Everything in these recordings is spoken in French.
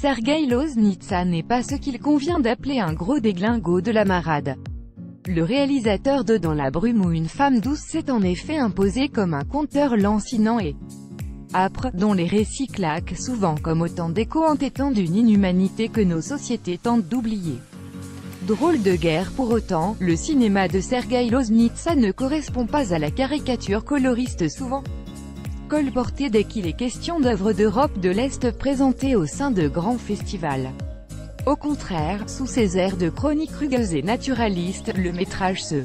Sergueï Loznitsa n'est pas ce qu'il convient d'appeler un gros déglingo de la marade. Le réalisateur de Dans la brume ou Une femme douce s'est en effet imposé comme un conteur lancinant et âpre, dont les récits claquent souvent comme autant d'échos entêtants d'une inhumanité que nos sociétés tentent d'oublier. Drôle de guerre pour autant, le cinéma de Sergueï Loznitsa ne correspond pas à la caricature coloriste souvent colportée dès qu'il est question d'œuvres d'Europe de l'Est présentées au sein de grands festivals. Au contraire, sous ses airs de chronique rugueuse et naturaliste, le métrage se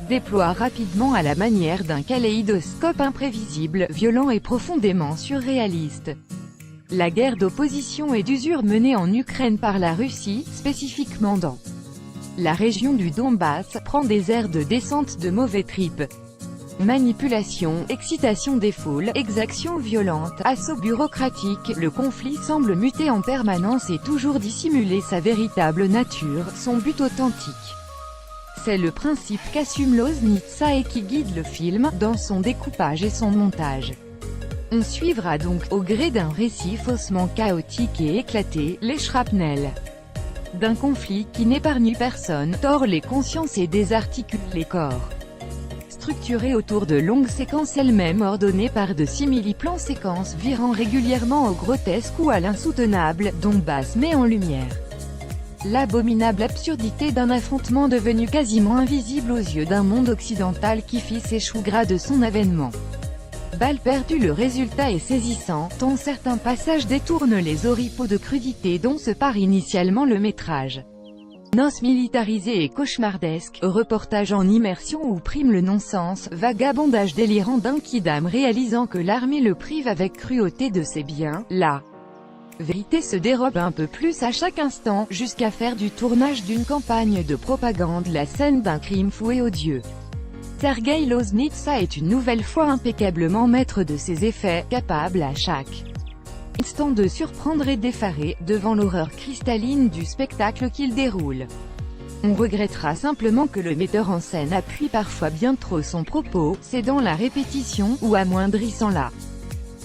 déploie rapidement à la manière d'un kaléidoscope imprévisible, violent et profondément surréaliste. La guerre d'opposition et d'usure menée en Ukraine par la Russie, spécifiquement dans la région du Donbass, prend des airs de descente de mauvais tripes. Manipulation, excitation des foules, exactions violentes, assauts bureaucratiques, le conflit semble muter en permanence et toujours dissimuler sa véritable nature, son but authentique. C'est le principe qu'assume Loznitsa et qui guide le film, dans son découpage et son montage. On suivra donc, au gré d'un récit faussement chaotique et éclaté, les shrapnels d'un conflit qui n'épargne personne, tord les consciences et désarticule les corps. Structuré autour de longues séquences elles-mêmes ordonnées par de simili-plans séquences virant régulièrement au grotesque ou à l'insoutenable, Donbass met en lumière l'abominable absurdité d'un affrontement devenu quasiment invisible aux yeux d'un monde occidental qui fit ses choux gras de son avènement. Balle perdue, le résultat est saisissant, tant certains passages détournent les oripeaux de crudité dont se part initialement le métrage. Noces militarisées et cauchemardesques, reportage en immersion où prime le non-sens, vagabondage délirant d'un kidam réalisant que l'armée le prive avec cruauté de ses biens, la vérité se dérobe un peu plus à chaque instant, jusqu'à faire du tournage d'une campagne de propagande la scène d'un crime fou et odieux. Sergueï Loznitsa est une nouvelle fois impeccablement maître de ses effets, capable à chaque instant de surprendre et d'effarer, devant l'horreur cristalline du spectacle qu'il déroule. On regrettera simplement que le metteur en scène appuie parfois bien trop son propos, cédant la répétition, ou amoindrissant la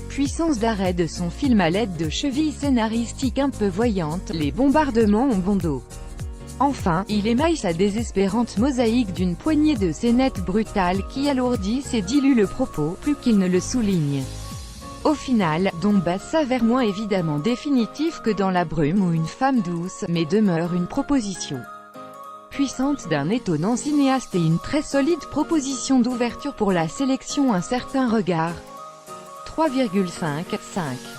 puissance d'arrêt de son film à l'aide de chevilles scénaristiques un peu voyantes, les bombardements ont bon dos. Enfin, il émaille sa désespérante mosaïque d'une poignée de scénettes brutales qui alourdissent et diluent le propos, plus qu'il ne le souligne. Au final, Donbass s'avère moins évidemment définitif que Dans la brume ou Une femme douce, mais demeure une proposition puissante d'un étonnant cinéaste et une très solide proposition d'ouverture pour la sélection. Un certain regard. 3,5/5